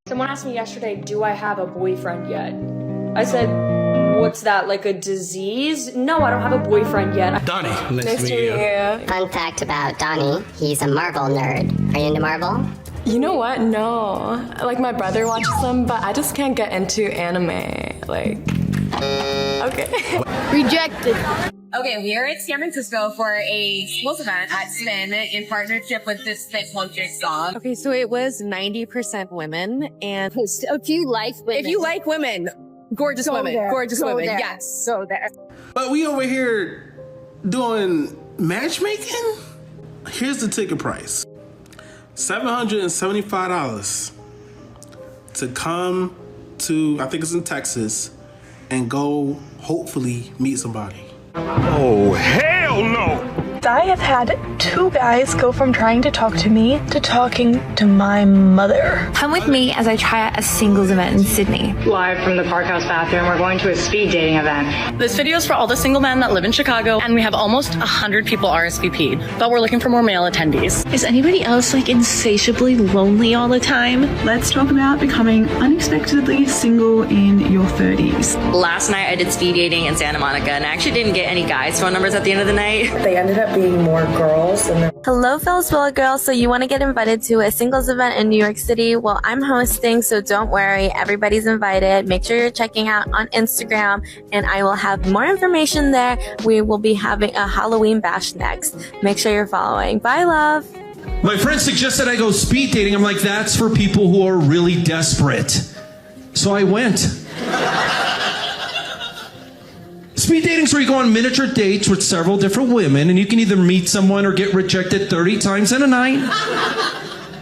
Someone asked me yesterday, do I have a boyfriend yet? I said, what's that, like a disease? No, I don't have a boyfriend yet. Donnie, Nice to meet you. Fun fact about Donnie, he's a Marvel nerd. Are you into Marvel? You know what? No. Like, my brother watches them, but I just can't get into anime. Like, okay. Rejected. Okay, we are in San Francisco for a schools event at Spin in partnership with this Fit Culture song. Okay, so it was 90% women, and If you like women. If you like women, gorgeous women, gorgeous women, there. yes. Go there. But we over here doing matchmaking? Here's the ticket price. $775 to come to, I think it's in Texas, and go hopefully meet somebody. Oh, hell no! I have had 2 guys go from trying to talk to me to talking to my mother. Come with me as I try out a singles event in Sydney. Live from the Parkhouse bathroom, we're going to a speed dating event. This video is for all the single men that live in Chicago, and we have almost 100 people RSVP'd, but we're looking for more male attendees. Is anybody else like insatiably lonely all the time? Let's talk about becoming unexpectedly single in your 30s. Last night I did speed dating in Santa Monica, and I actually didn't get any guys' phone numbers at the end of the night. They ended up being more girls. And Hello, fellas, fellow girls. So you want to get invited to a singles event in New York City? Well, I'm hosting, so don't worry. Everybody's invited. Make sure you're checking out on Instagram, and I will have more information there. We will be having a Halloween bash next. Make sure you're following. Bye, love. My friend suggested I go speed dating. I'm like, that's for people who are really desperate. So I went. Speed dating's where you go on miniature dates with several different women, and you can either meet someone or get rejected 30 times in a night.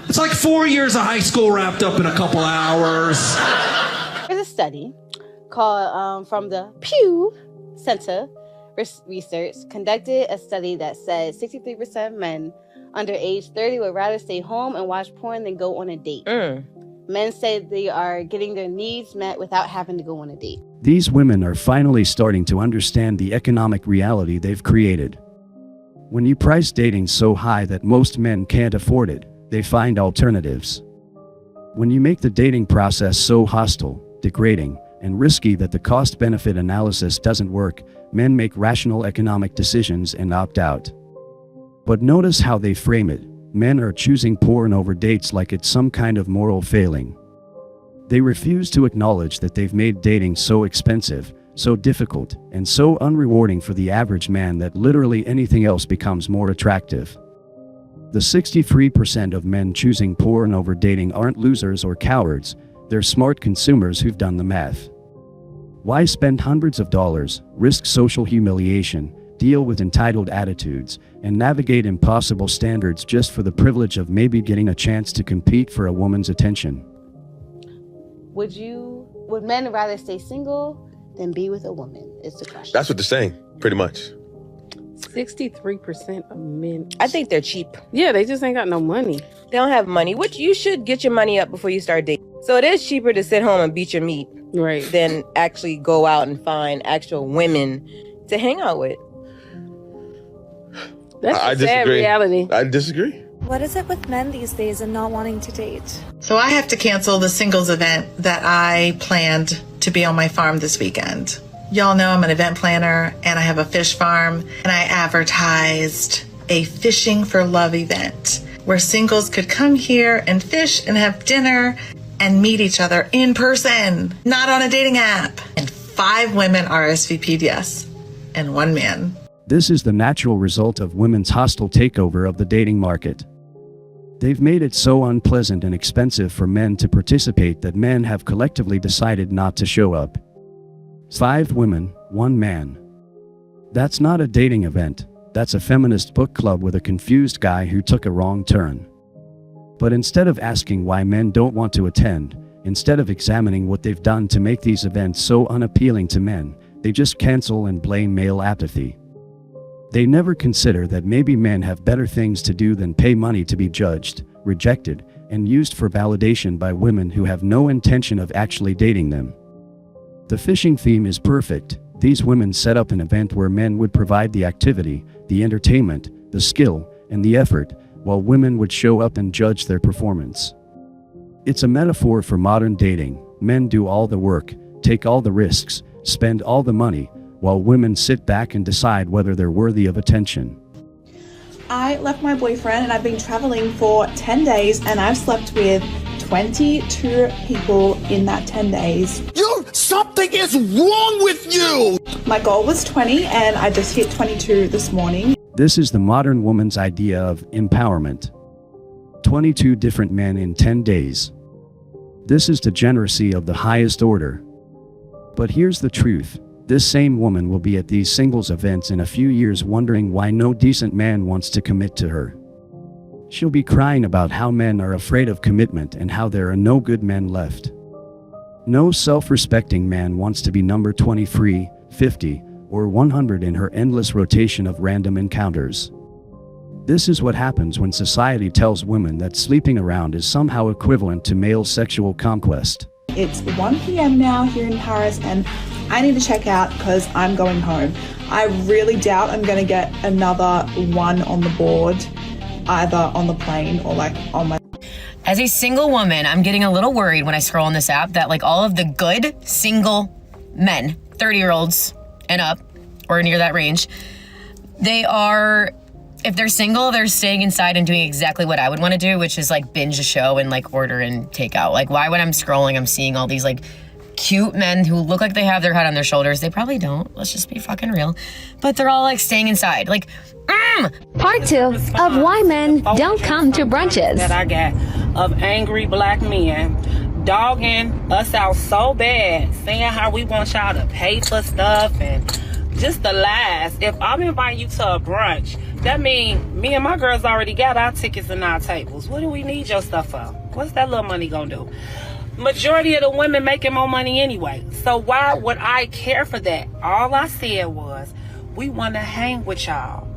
It's like 4 years of high school wrapped up in a couple hours. There's a study called from the Pew Center Research conducted a study that said 63% of men under age 30 would rather stay home and watch porn than go on a date. Men say they are getting their needs met without having to go on a date. These women are finally starting to understand the economic reality they've created. When you price dating so high that most men can't afford it, they find alternatives. When you make the dating process so hostile, degrading, and risky that the cost-benefit analysis doesn't work, men make rational economic decisions and opt out. But notice how they frame it. Men are choosing porn over dates like it's some kind of moral failing. They refuse to acknowledge that they've made dating so expensive, so difficult, and so unrewarding for the average man that literally anything else becomes more attractive. The 63% of men choosing porn over dating aren't losers or cowards, they're smart consumers who've done the math. Why spend hundreds of dollars, risk social humiliation, deal with entitled attitudes, and navigate impossible standards just for the privilege of maybe getting a chance to compete for a woman's attention? Would men rather stay single than be with a woman is the question. That's what they're saying, pretty much. 63% of men. I think they're cheap. Yeah, they just ain't got no money. They don't have money, which you should get your money up before you start dating. So it is cheaper to sit home and beat your meat than actually go out and find actual women to hang out with. That's a sad reality. I disagree. What is it with men these days and not wanting to date? So I have to cancel the singles event that I planned to be on my farm this weekend. Y'all know I'm an event planner and I have a fish farm, and I advertised a Fishing for Love event where singles could come here and fish and have dinner and meet each other in person, not on a dating app. And 5 women RSVP'd yes, and 1 man. This is the natural result of women's hostile takeover of the dating market. They've made it so unpleasant and expensive for men to participate that men have collectively decided not to show up. 5 women, 1 man. That's not a dating event, that's a feminist book club with a confused guy who took a wrong turn. But instead of asking why men don't want to attend, instead of examining what they've done to make these events so unappealing to men, they just cancel and blame male apathy. They never consider that maybe men have better things to do than pay money to be judged, rejected, and used for validation by women who have no intention of actually dating them. The fishing theme is perfect. These women set up an event where men would provide the activity, the entertainment, the skill, and the effort, while women would show up and judge their performance. It's a metaphor for modern dating. Men do all the work, take all the risks, spend all the money, while women sit back and decide whether they're worthy of attention. I left my boyfriend and I've been traveling for 10 days and I've slept with 22 people in that 10 days. Something is wrong with you! My goal was 20 and I just hit 22 this morning. This is the modern woman's idea of empowerment. 22 different men in 10 days. This is degeneracy of the highest order. But here's the truth. This same woman will be at these singles events in a few years wondering why no decent man wants to commit to her. She'll be crying about how men are afraid of commitment and how there are no good men left. No self-respecting man wants to be number 23, 50, or 100 in her endless rotation of random encounters. This is what happens when society tells women that sleeping around is somehow equivalent to male sexual conquest. It's 1 p.m. now here in Paris and I need to check out because I'm going home. I really doubt I'm going to get another one on the board, either on the plane or like on my... As a single woman, I'm getting a little worried when I scroll on this app that like all of the good single men, 30-year-olds and up, or near that range, they are, if they're single, they're staying inside and doing exactly what I would want to do, which is like binge a show and like order and take out. Like why when I'm scrolling, I'm seeing all these like cute men who look like they have their head on their shoulders. They probably don't. Let's just be fucking real. But they're all like staying inside. Like, Part 2 of why men don't come to brunches. That I got of angry black men dogging us out so bad, saying how we want y'all to pay for stuff and just the lies. If I'm inviting you to a brunch, that means me and my girls already got our tickets and our tables. What do we need your stuff for? What's that little money gonna do? Majority of the women making more money anyway. So why would I care for that? All I said was, we want to hang with y'all.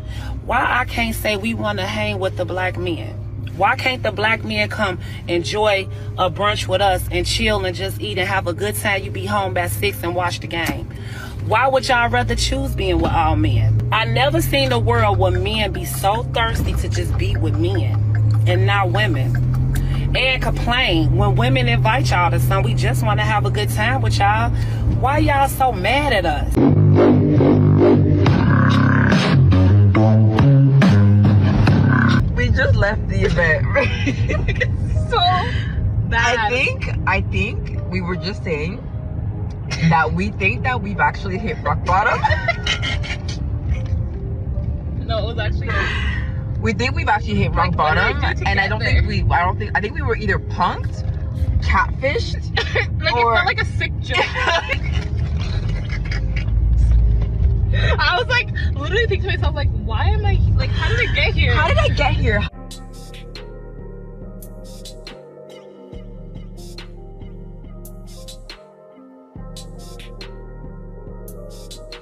Why I can't say we want to hang with the black men? Why can't the black men come enjoy a brunch with us and chill and just eat and have a good time? You be home by 6 and watch the game. Why would y'all rather choose being with all men? I never seen a world where men be so thirsty to just be with men and not women. And complain when women invite y'all to something. We just want to have a good time with y'all. Why y'all so mad at us? We just left the event. So bad. I think we were just saying that we think that we've actually hit rock bottom. No, it was actually... We think we've actually hit rock bottom, and I think we were either punked, catfished, like or... it felt like a sick joke. I was like, literally thinking to myself, like, why am I, like, how did I get here? How did I get here?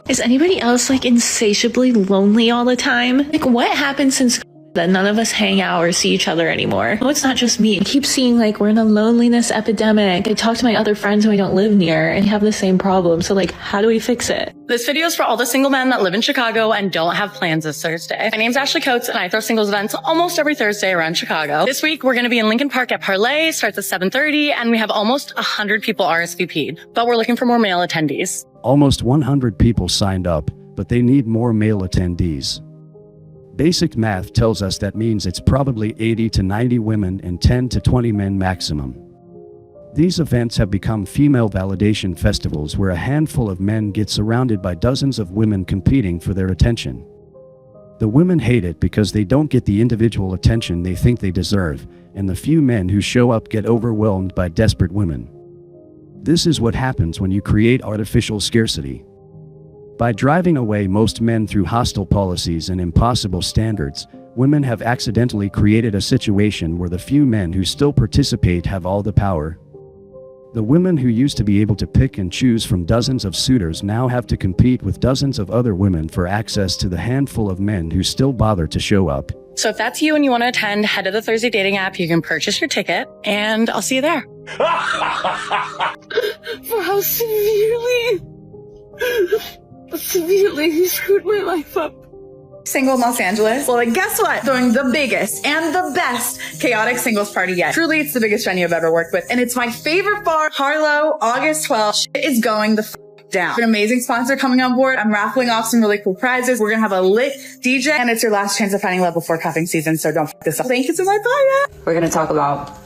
Is anybody else like insatiably lonely all the time? Like what happened since that none of us hang out or see each other anymore? No, it's not just me. I keep seeing like we're in a loneliness epidemic. I talk to my other friends who I don't live near and have the same problem. So like, how do we fix it? This video is for all the single men that live in Chicago and don't have plans this Thursday. My name's Ashley Coates and I throw singles events almost every Thursday around Chicago. This week, we're going to be in Lincoln Park at Parlay, starts at 7:30, and we have almost 100 people RSVP'd, but we're looking for more male attendees. Almost 100 people signed up, but they need more male attendees. Basic math tells us that means it's probably 80 to 90 women and 10 to 20 men maximum. These events have become female validation festivals where a handful of men get surrounded by dozens of women competing for their attention. The women hate it because they don't get the individual attention they think they deserve, and the few men who show up get overwhelmed by desperate women. This is what happens when you create artificial scarcity. By driving away most men through hostile policies and impossible standards, women have accidentally created a situation where the few men who still participate have all the power. The women who used to be able to pick and choose from dozens of suitors now have to compete with dozens of other women for access to the handful of men who still bother to show up. So if that's you and you want to attend, head to the Thursday dating app. You can purchase your ticket and I'll see you there. For how severely he screwed my life up. single in Los Angeles. Well, like, guess what? Throwing the biggest and the best chaotic singles party yet. Truly, it's the biggest venue I've ever worked with. And it's my favorite bar, Harlow, August 12th. Shit is going the down. An amazing sponsor coming on board. I'm raffling off some really cool prizes. We're going to have a lit DJ, and it's your last chance of finding love before cuffing season, so don't f this up. Thank you so much. Bye. We're going to talk about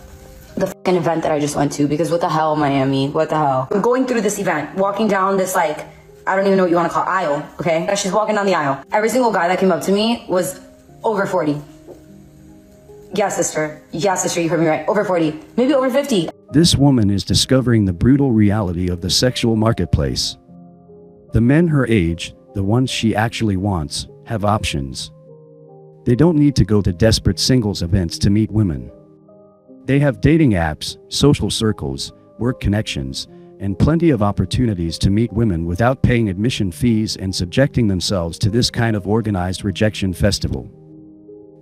the fucking event that I just went to, because what the hell, Miami? What the hell? I'm going through this event, walking down this, like, I don't even know what you want to call aisle, okay? She's walking down the aisle. Every single guy that came up to me was over 40. Yeah, sister. Yeah, sister, you heard me right. Over 40. Maybe over 50. This woman is discovering the brutal reality of the sexual marketplace. The men her age, the ones she actually wants, have options. They don't need to go to desperate singles events to meet women. They have dating apps, social circles, work connections, and plenty of opportunities to meet women without paying admission fees and subjecting themselves to this kind of organized rejection festival.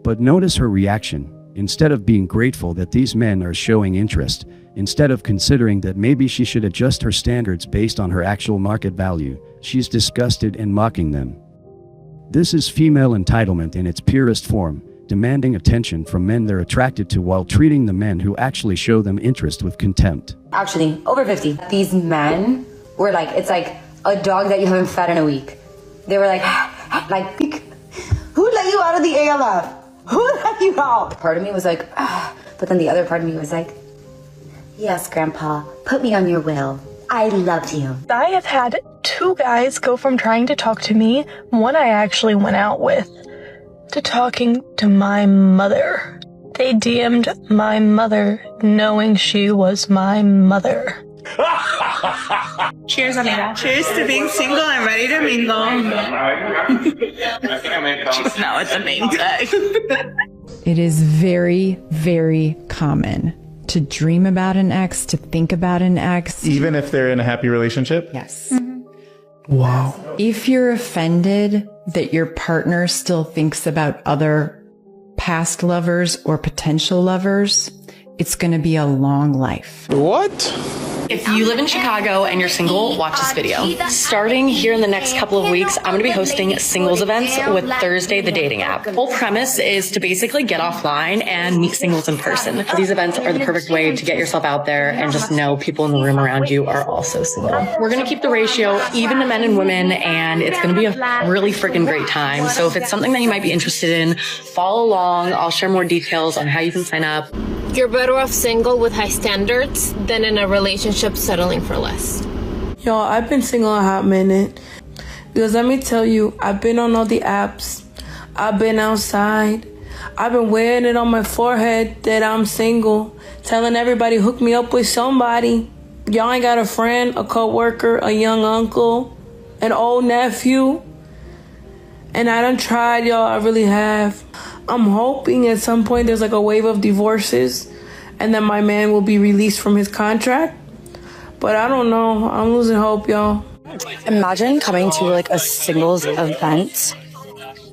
But notice her reaction. Instead of being grateful that these men are showing interest, instead of considering that maybe she should adjust her standards based on her actual market value, she's disgusted and mocking them. This is female entitlement in its purest form, demanding attention from men they're attracted to while treating the men who actually show them interest with contempt. Actually, over 50. These men were like, it's like a dog that you haven't fed in a week. They were like, who let you out of the ALF? Who let you out? Part of me was like, but then the other part of me was like, yes, Grandpa, put me on your will. I loved you. I have had 2 guys go from trying to talk to me, one I actually went out with, to talking to my mother. They DM'd my mother knowing she was my mother. Cheers, amiga. Cheers to being single and ready to mingle. She's now at the name tag. It is very, very common to dream about an ex, to think about an ex. Even if they're in a happy relationship? Yes. Wow. If you're offended that your partner still thinks about other past lovers or potential lovers, it's going to be a long life. What? If you live in Chicago and you're single, watch this video. Starting here in the next couple of weeks, I'm going to be hosting singles events with Thursday, the dating app. The whole premise is to basically get offline and meet singles in person. These events are the perfect way to get yourself out there and just know people in the room around you are also single. We're going to keep the ratio even to men and women, and it's going to be a really freaking great time. So if it's something that you might be interested in, follow along. I'll share more details on how you can sign up. You're better off single with high standards than in a relationship settling for less. Yo, I've been single a hot minute. Because let me tell you, I've been on all the apps. I've been outside. I've been wearing it on my forehead that I'm single. Telling everybody, hook me up with somebody. Y'all ain't got a friend, a coworker, a young uncle, an old nephew. And I done tried, y'all. I really have. I'm hoping at some point there's like a wave of divorces and then my man will be released from his contract. But I don't know. I'm losing hope, y'all. Imagine coming to like a singles event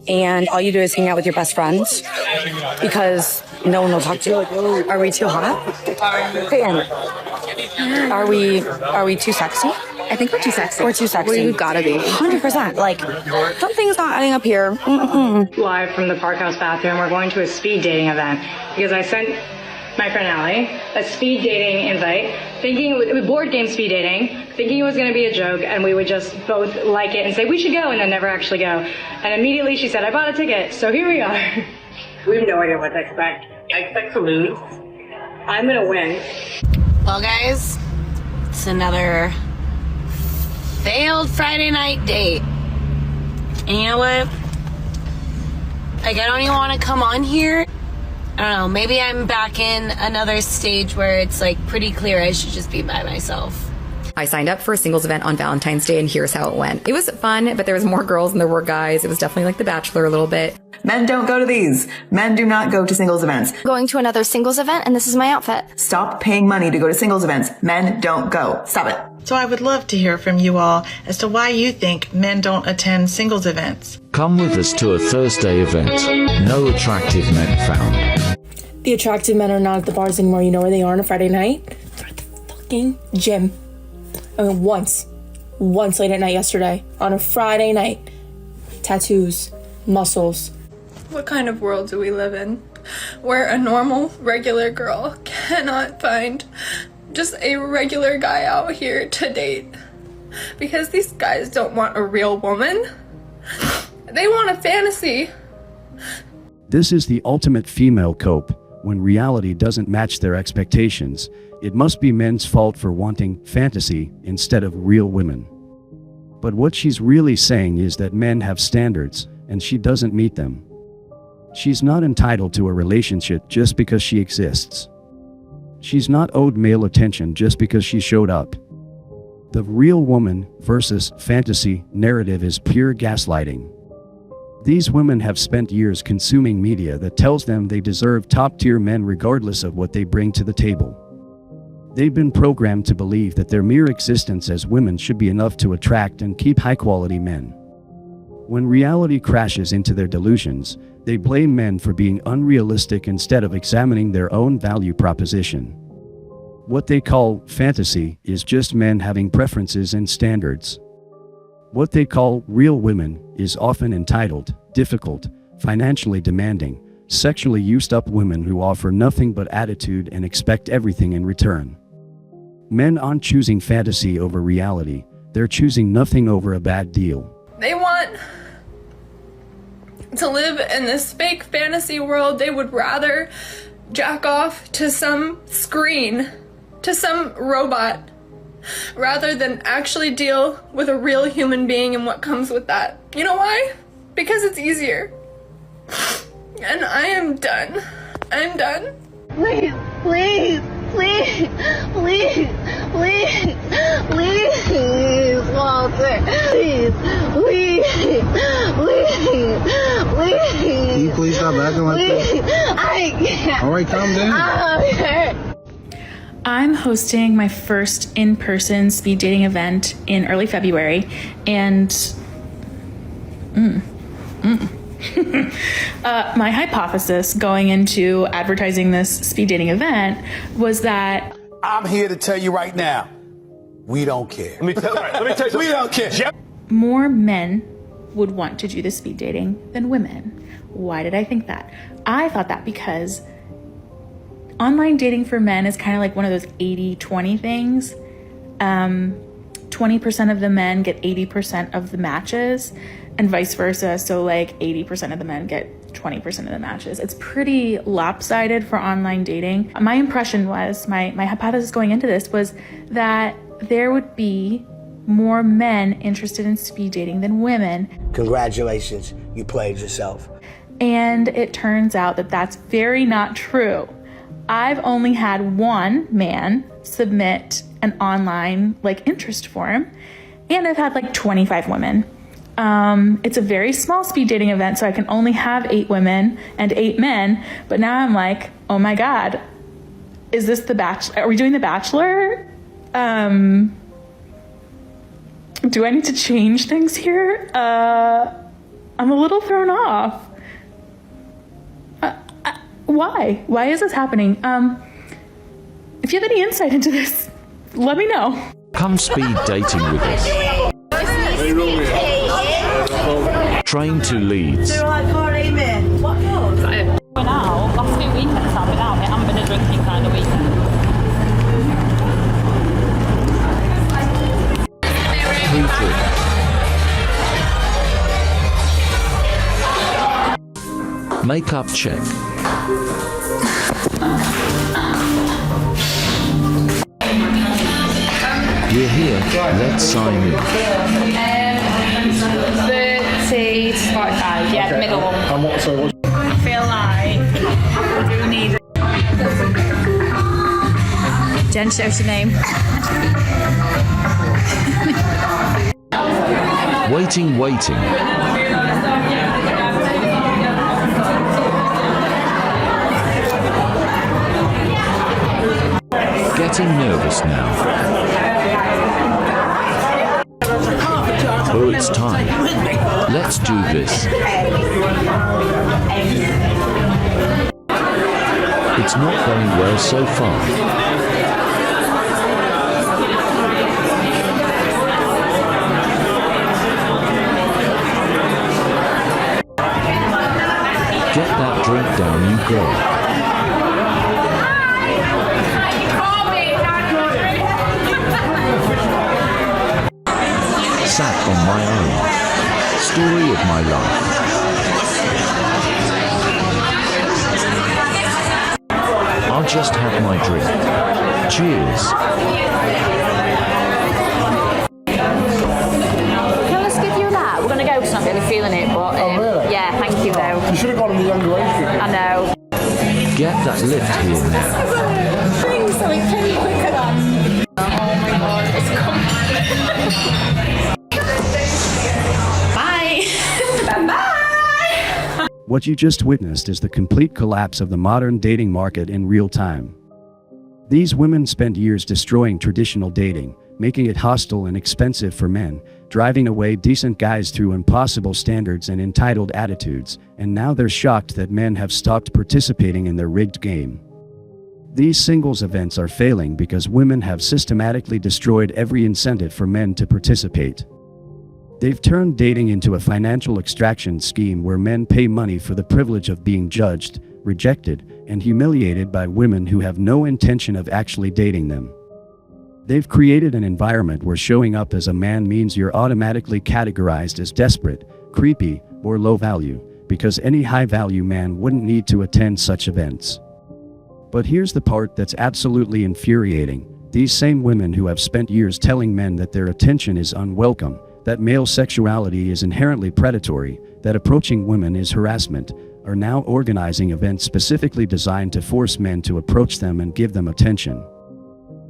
and all you do is hang out with your best friends because no one will talk to you. Are we too hot? Okay, and are we too sexy? I think we're too sexy. We're too sexy. We've gotta be. 100%. Like, something's not adding up here. Live from the Parkhouse bathroom, we're going to a speed dating event because I sent my friend Allie a speed dating invite, thinking it was board game speed dating, thinking it was going to be a joke, and we would just both like it and say we should go, and then never actually go. And immediately she said, "I bought a ticket." So here we are. We have no idea what to expect. I expect to lose. I'm gonna win. Well, guys, it's another failed Friday night date. And you know what? Like, I don't even want to come on here. I don't know, maybe I'm back in another stage where it's like pretty clear I should just be by myself. I signed up for a singles event on Valentine's Day, and here's how it went. It was fun, but there was more girls than there were guys. It was definitely like The Bachelor a little bit. Men don't go to these. Men do not go to singles events. Going to another singles event, and this is my outfit. Stop paying money to go to singles events. Men don't go. Stop it. So I would love to hear from you all as to why you think men don't attend singles events. Come with us to a Thursday event. No attractive men found. The attractive men are not at the bars anymore. You know where they are on a Friday night? They're at the fucking gym. I mean, once late at night yesterday on a Friday night. Tattoos, muscles. What kind of world do we live in where a normal, regular girl cannot find just a regular guy out here to date? Because these guys don't want a real woman. They want a fantasy. This is the ultimate female cope. When reality doesn't match their expectations, it must be men's fault for wanting fantasy instead of real women. But what she's really saying is that men have standards, and she doesn't meet them. She's not entitled to a relationship just because she exists. She's not owed male attention just because she showed up. The real woman versus fantasy narrative is pure gaslighting. These women have spent years consuming media that tells them they deserve top-tier men regardless of what they bring to the table. They've been programmed to believe that their mere existence as women should be enough to attract and keep high-quality men. When reality crashes into their delusions, they blame men for being unrealistic instead of examining their own value proposition. What they call fantasy is just men having preferences and standards. What they call real women is often entitled, difficult, financially demanding, sexually used up women who offer nothing but attitude and expect everything in return. Men aren't choosing fantasy over reality, they're choosing nothing over a bad deal. They want to live in this fake fantasy world. They would rather jack off to some screen, to some robot, rather than actually deal with a real human being and what comes with that. You know why? Because it's easier. And I am done. I'm done. Please, please, please, please, please, please, Walter, please, please, please, please. Can you please stop acting like that? I can't. All right, calm down. I'm hurt. I'm hosting my first in-person speed dating event in early February, and my hypothesis going into advertising this speed dating event was that I'm here to tell you right now, we don't care. Let me tell you, we don't care. more men would want to do the speed dating than women. Why did I think that? I thought that because online dating for men is kind of like one of those 80-20 things. 20% of the men get 80% of the matches and vice versa. So like 80% of the men get 20% of the matches. It's pretty lopsided for online dating. My impression was, my hypothesis going into this was that there would be more men interested in speed dating than women. Congratulations, you played yourself. And it turns out that that's very not true. I've only had one man submit an online interest form, and I've had 25 women. It's a very small speed dating event, so I can only have 8 women and 8 men. But now I'm like, oh my God, is this The Bachelor? Are we doing The Bachelor? Do I need to change things here? I'm a little thrown off. Why? Why is this happening? If you have any insight into this, let me know. Come speed dating with us. Train to Leeds. Went out last 2 weekends. I've been out. I haven't been a drinking kind of weekend. Makeup check. We're here. Let's sign in. 30 to 45. Yeah, the middle one. And what? Sorry, what? I feel like I do need it. Jen, show us your name. Waiting. Getting nervous now. Oh, it's time. Let's do this. It's not going well so far. down you go. Sat on my own. Story of my life. I'll just have my drink. Cheers. Can I skip you that? We're going to go because I'm not really feeling it, but really? yeah, thank you though. You should have gone in the younger age group. I know. Get that lift here now. Please, something quicker than. Oh my god, it's coming. Bye. What you just witnessed is the complete collapse of the modern dating market in real time. These women spent years destroying traditional dating, making it hostile and expensive for men, driving away decent guys through impossible standards and entitled attitudes, and now they're shocked that men have stopped participating in their rigged game. These singles events are failing because women have systematically destroyed every incentive for men to participate. They've turned dating into a financial extraction scheme where men pay money for the privilege of being judged, rejected, and humiliated by women who have no intention of actually dating them. They've created an environment where showing up as a man means you're automatically categorized as desperate, creepy, or low value, because any high-value man wouldn't need to attend such events. But here's the part that's absolutely infuriating. These same women who have spent years telling men that their attention is unwelcome, that male sexuality is inherently predatory, that approaching women is harassment, are now organizing events specifically designed to force men to approach them and give them attention.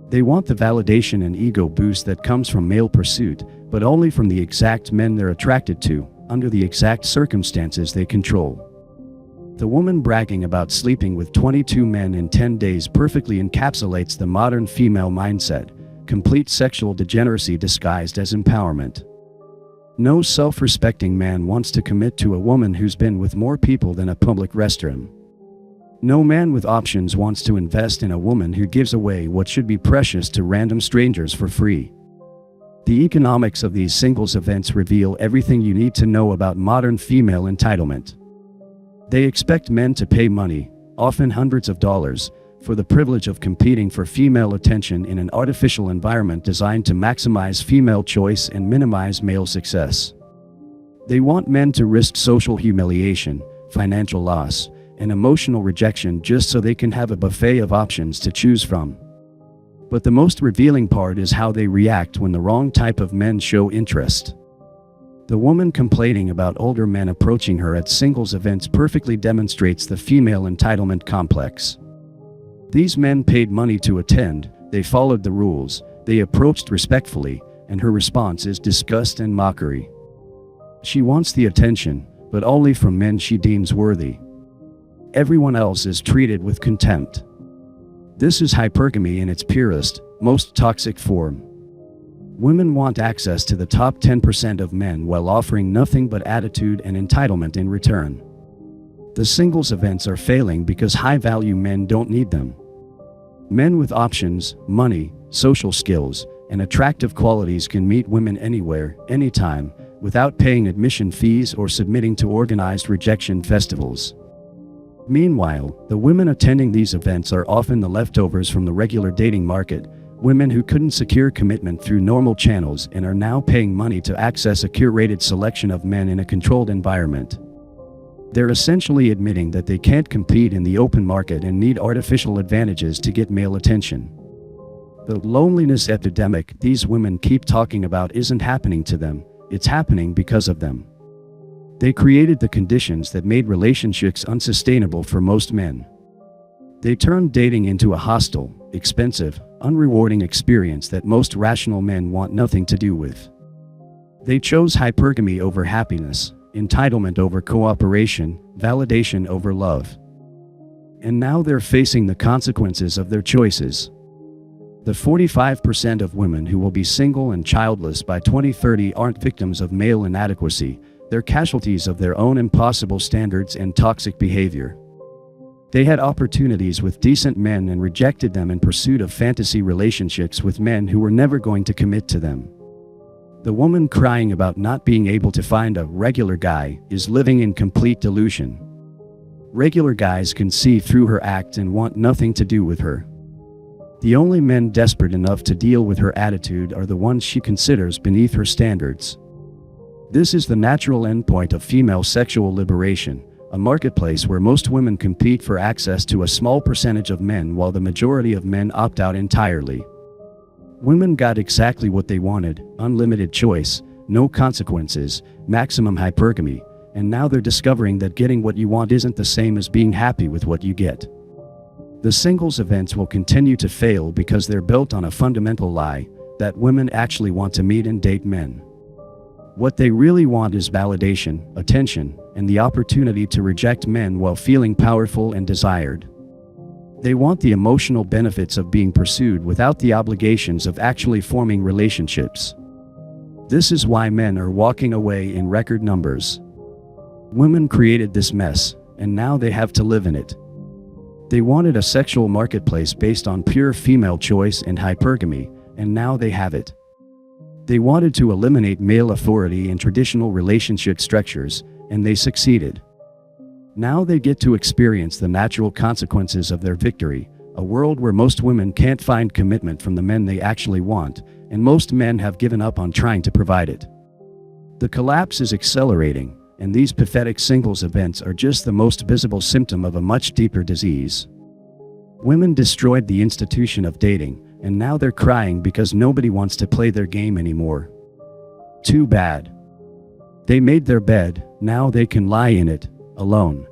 They want the validation and ego boost that comes from male pursuit, but only from the exact men they're attracted to, under the exact circumstances they control. The woman bragging about sleeping with 22 men in 10 days perfectly encapsulates the modern female mindset, complete sexual degeneracy disguised as empowerment. No self-respecting man wants to commit to a woman who's been with more people than a public restroom. No man with options wants to invest in a woman who gives away what should be precious to random strangers for free. The economics of these singles events reveal everything you need to know about modern female entitlement. They expect men to pay money, often hundreds of dollars, for the privilege of competing for female attention in an artificial environment designed to maximize female choice and minimize male success. They want men to risk social humiliation, financial loss, and emotional rejection just so they can have a buffet of options to choose from. But the most revealing part is how they react when the wrong type of men show interest. The woman complaining about older men approaching her at singles events perfectly demonstrates the female entitlement complex. These men paid money to attend, they followed the rules, they approached respectfully, and her response is disgust and mockery. She wants the attention, but only from men she deems worthy. Everyone else is treated with contempt. This is hypergamy in its purest, most toxic form. Women want access to the top 10% of men while offering nothing but attitude and entitlement in return. The singles events are failing because high-value men don't need them. Men with options, money, social skills, and attractive qualities can meet women anywhere, anytime, without paying admission fees or submitting to organized rejection festivals. Meanwhile, the women attending these events are often the leftovers from the regular dating market, women who couldn't secure commitment through normal channels and are now paying money to access a curated selection of men in a controlled environment. They're essentially admitting that they can't compete in the open market and need artificial advantages to get male attention. The loneliness epidemic these women keep talking about isn't happening to them, it's happening because of them. They created the conditions that made relationships unsustainable for most men. They turned dating into a hostile, expensive, unrewarding experience that most rational men want nothing to do with. They chose hypergamy over happiness, entitlement over cooperation, validation over love. And now they're facing the consequences of their choices. The 45% of women who will be single and childless by 2030 aren't victims of male inadequacy, they're casualties of their own impossible standards and toxic behavior. They had opportunities with decent men and rejected them in pursuit of fantasy relationships with men who were never going to commit to them. The woman crying about not being able to find a regular guy is living in complete delusion. Regular guys can see through her act and want nothing to do with her. The only men desperate enough to deal with her attitude are the ones she considers beneath her standards. This is the natural endpoint of female sexual liberation, a marketplace where most women compete for access to a small percentage of men while the majority of men opt out entirely. Women got exactly what they wanted: unlimited choice, no consequences, maximum hypergamy, and now they're discovering that getting what you want isn't the same as being happy with what you get. The singles events will continue to fail because they're built on a fundamental lie, that women actually want to meet and date men. What they really want is validation, attention, and the opportunity to reject men while feeling powerful and desired. They want the emotional benefits of being pursued without the obligations of actually forming relationships. This is why men are walking away in record numbers. Women created this mess, and now they have to live in it. They wanted a sexual marketplace based on pure female choice and hypergamy, and now they have it. They wanted to eliminate male authority in traditional relationship structures, and they succeeded. Now they get to experience the natural consequences of their victory, a world where most women can't find commitment from the men they actually want, and most men have given up on trying to provide it. The collapse is accelerating, and these pathetic singles events are just the most visible symptom of a much deeper disease. Women destroyed the institution of dating, and now they're crying because nobody wants to play their game anymore. Too bad. They made their bed, now they can lie in it, alone.